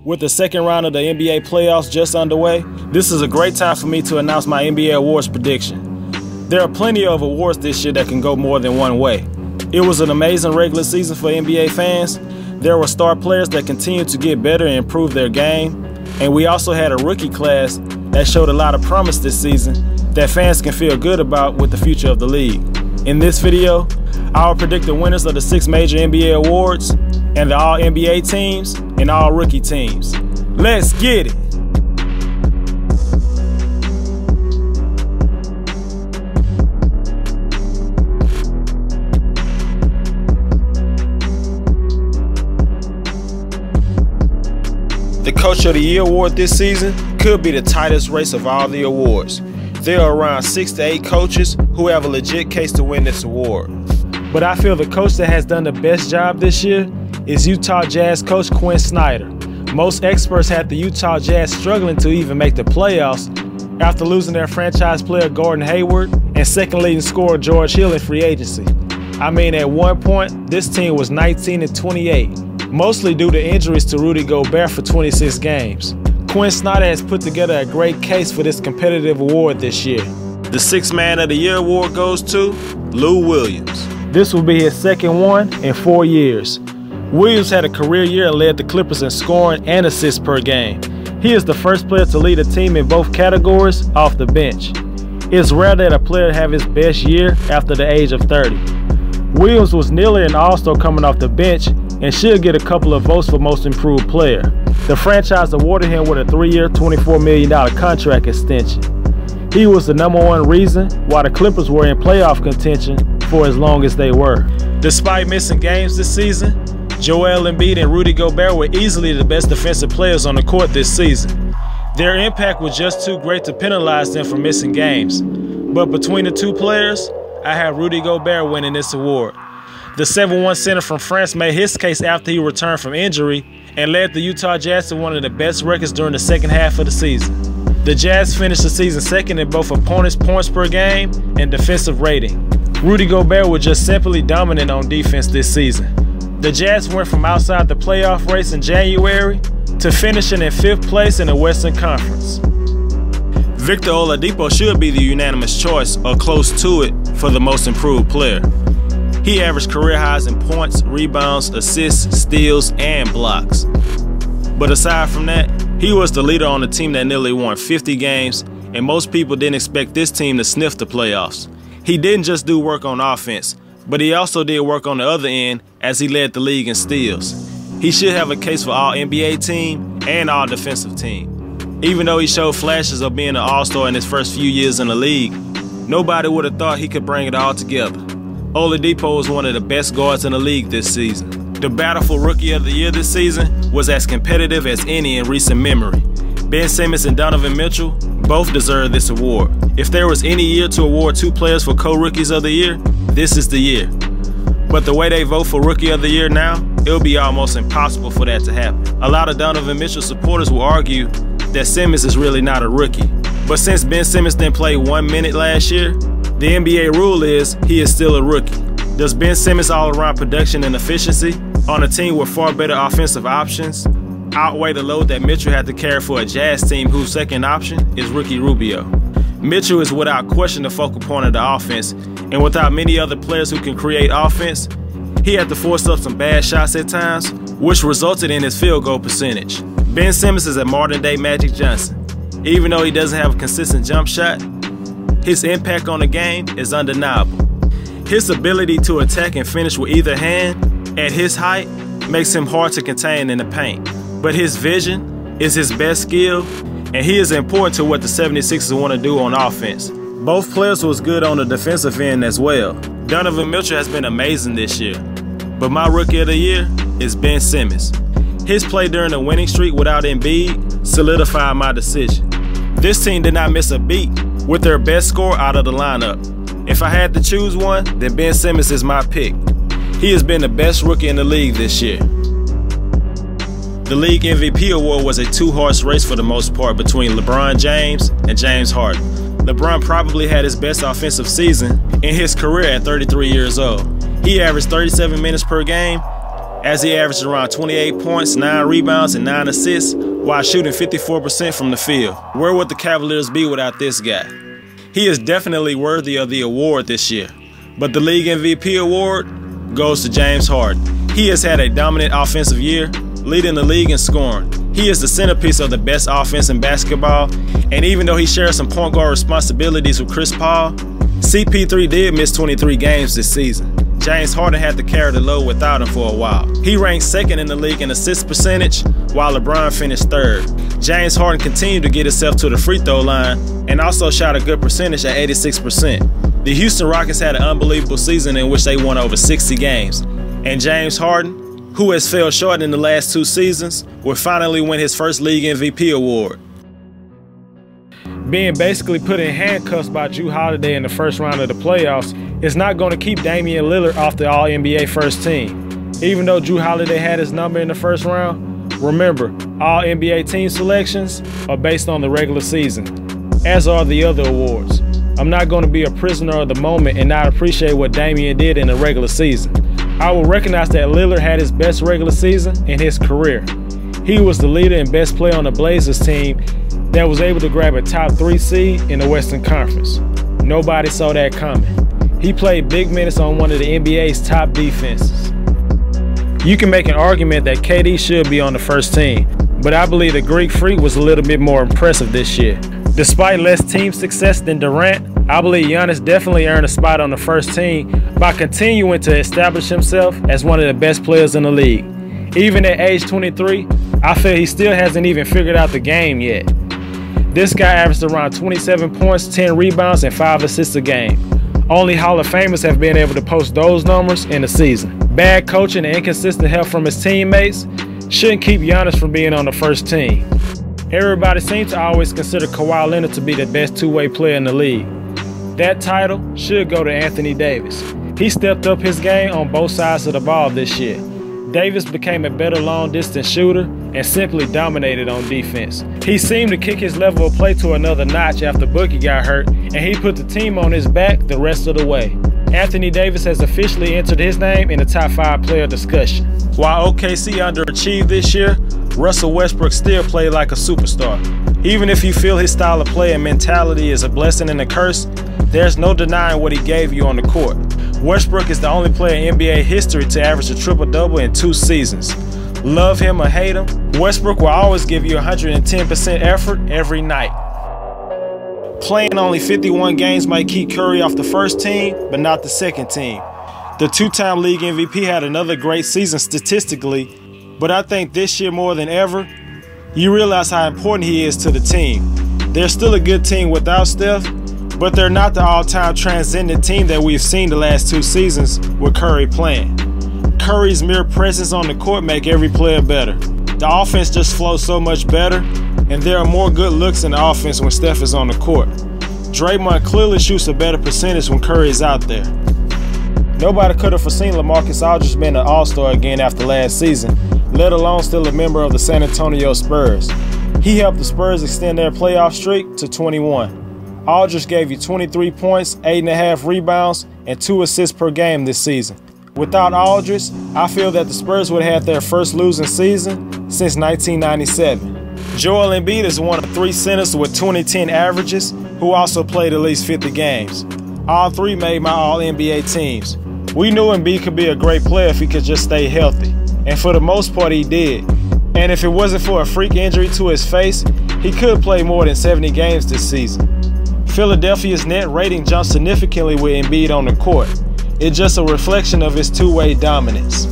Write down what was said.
With the second round of the NBA playoffs just underway, this is a great time for me to announce my NBA awards prediction. There are plenty of awards this year that can go more than one way. It was an amazing regular season for NBA fans. There were star players that continued to get better and improve their game. And we also had a rookie class that showed a lot of promise this season that fans can feel good about with the future of the league. In this video, I will predict the winners of the 6 major NBA awards and the All-NBA teams and All-Rookie teams. Let's get it! The Coach of the Year award this season could be the tightest race of all the awards. There are around 6 to 8 coaches who have a legit case to win this award. But I feel the coach that has done the best job this year is Utah Jazz coach Quinn Snyder. Most experts had the Utah Jazz struggling to even make the playoffs after losing their franchise player Gordon Hayward and second leading scorer George Hill in free agency. I mean, at one point, this team was 19-28, mostly due to injuries to Rudy Gobert for 26 games. Quinn Snyder has put together a great case for this competitive award this year. The 6th Man of the Year award goes to Lou Williams. This will be his second one in 4 years. Williams had a career year and led the Clippers in scoring and assists per game. He is the first player to lead a team in both categories off the bench. It's rare that a player have his best year after the age of 30. Williams was nearly an all-star coming off the bench and should get a couple of votes for Most Improved Player. The franchise awarded him with a 3-year, $24 million contract extension. He was the #1 reason why the Clippers were in playoff contention for as long as they were. Despite missing games this season, Joel Embiid and Rudy Gobert were easily the best defensive players on the court this season. Their impact was just too great to penalize them for missing games. But between the two players, I have Rudy Gobert winning this award. The 7'1" center from France made his case after he returned from injury and led the Utah Jazz to one of the best records during the second half of the season. The Jazz finished the season second in both opponents' points per game and defensive rating. Rudy Gobert was just simply dominant on defense this season. The Jazz went from outside the playoff race in January to finishing in 5th place in the Western Conference. Victor Oladipo should be the unanimous choice or close to it for the Most Improved Player. He averaged career highs in points, rebounds, assists, steals, and blocks. But aside from that, he was the leader on a team that nearly won 50 games, and most people didn't expect this team to sniff the playoffs. He didn't just do work on offense, but he also did work on the other end as he led the league in steals. He should have a case for All-NBA team and All-Defensive team. Even though he showed flashes of being an all-star in his first few years in the league, nobody would have thought he could bring it all together. Oladipo was one of the best guards in the league this season. The battle for Rookie of the Year this season was as competitive as any in recent memory. Ben Simmons and Donovan Mitchell both deserve this award. If there was any year to award 2 players for co-Rookies of the Year, this is the year. But the way they vote for Rookie of the Year now, it'll be almost impossible for that to happen. A lot of Donovan Mitchell supporters will argue that Simmons is really not a rookie. But since Ben Simmons didn't play 1 minute last year, the NBA rule is he is still a rookie. Does Ben Simmons' all-around production and efficiency on a team with far better offensive options outweigh the load that Mitchell had to carry for a Jazz team whose second option is Ricky Rubio? Mitchell is without question the focal point of the offense, and without many other players who can create offense, he had to force up some bad shots at times, which resulted in his field goal percentage. Ben Simmons is a modern-day Magic Johnson. Even though he doesn't have a consistent jump shot, his impact on the game is undeniable. His ability to attack and finish with either hand at his height makes him hard to contain in the paint. But his vision is his best skill, and he is important to what the 76ers want to do on offense. Both players was good on the defensive end as well. Donovan Mitchell has been amazing this year, but my Rookie of the Year is Ben Simmons. His play during the winning streak without Embiid solidified my decision. This team did not miss a beat with their best scorer out of the lineup. If I had to choose one, then Ben Simmons is my pick. He has been the best rookie in the league this year. The league MVP award was a 2-horse race for the most part between LeBron James and James Harden. LeBron probably had his best offensive season in his career at 33 years old. He averaged 37 minutes per game as he averaged around 28 points, 9 rebounds, and 9 assists while shooting 54% from the field. Where would the Cavaliers be without this guy? He is definitely worthy of the award this year, but the League MVP award goes to James Harden. He has had a dominant offensive year, leading the league in scoring. He is the centerpiece of the best offense in basketball, and even though he shares some point guard responsibilities with Chris Paul, CP3 did miss 23 games this season. James Harden had to carry the load without him for a while. He ranked second in the league in assist percentage, while LeBron finished third. James Harden continued to get himself to the free throw line and also shot a good percentage at 86%. The Houston Rockets had an unbelievable season in which they won over 60 games. And James Harden, who has fell short in the last 2 seasons, will finally win his first League MVP award. Being basically put in handcuffs by Jrue Holiday in the first round of the playoffs is not going to keep Damian Lillard off the All-NBA first team. Even though Jrue Holiday had his number in the first round, remember, All-NBA team selections are based on the regular season, as are the other awards. I'm not going to be a prisoner of the moment and not appreciate what Damian did in the regular season. I will recognize that Lillard had his best regular season in his career. He was the leader and best player on the Blazers team that was able to grab a top 3 seed in the Western Conference. Nobody saw that coming. He played big minutes on one of the NBA's top defenses. You can make an argument that KD should be on the first team, but I believe the Greek Freak was a little bit more impressive this year. Despite less team success than Durant, I believe Giannis definitely earned a spot on the first team by continuing to establish himself as one of the best players in the league. Even at age 23, I feel he still hasn't even figured out the game yet. This guy averaged around 27 points, 10 rebounds, and 5 assists a game. Only Hall of Famers have been able to post those numbers in a season. Bad coaching and inconsistent help from his teammates shouldn't keep Giannis from being on the first team. Everybody seems to always consider Kawhi Leonard to be the best two-way player in the league. That title should go to Anthony Davis. He stepped up his game on both sides of the ball this year. Davis became a better long-distance shooter and simply dominated on defense. He seemed to kick his level of play to another notch after Boogie got hurt, and he put the team on his back the rest of the way. Anthony Davis has officially entered his name in the top 5 player discussion. While OKC underachieved this year, Russell Westbrook still played like a superstar. Even if you feel his style of play and mentality is a blessing and a curse, there's no denying what he gave you on the court. Westbrook is the only player in NBA history to average a triple-double in 2 seasons. Love him or hate him, Westbrook will always give you 110% effort every night. Playing only 51 games might keep Curry off the first team, but not the second team. The 2-time league MVP had another great season statistically, but I think this year more than ever, you realize how important he is to the team. They're still a good team without Steph, but they're not the all-time transcendent team that we've seen the last 2 seasons with Curry playing. Curry's mere presence on the court make every player better. The offense just flows so much better, and there are more good looks in the offense when Steph is on the court. Draymond clearly shoots a better percentage when Curry is out there. Nobody could have foreseen LaMarcus Aldridge being an all-star again after last season, let alone still a member of the San Antonio Spurs. He helped the Spurs extend their playoff streak to 21. Aldridge gave you 23 points, 8.5 rebounds, and 2 assists per game this season. Without Aldridge, I feel that the Spurs would have had their first losing season since 1997. Joel Embiid is one of 3 centers with 2010 averages who also played at least 50 games. All 3 made my All-NBA teams. We knew Embiid could be a great player if he could just stay healthy, and for the most part he did. And if it wasn't for a freak injury to his face, he could play more than 70 games this season. Philadelphia's net rating jumped significantly with Embiid on the court. It's just a reflection of his two-way dominance.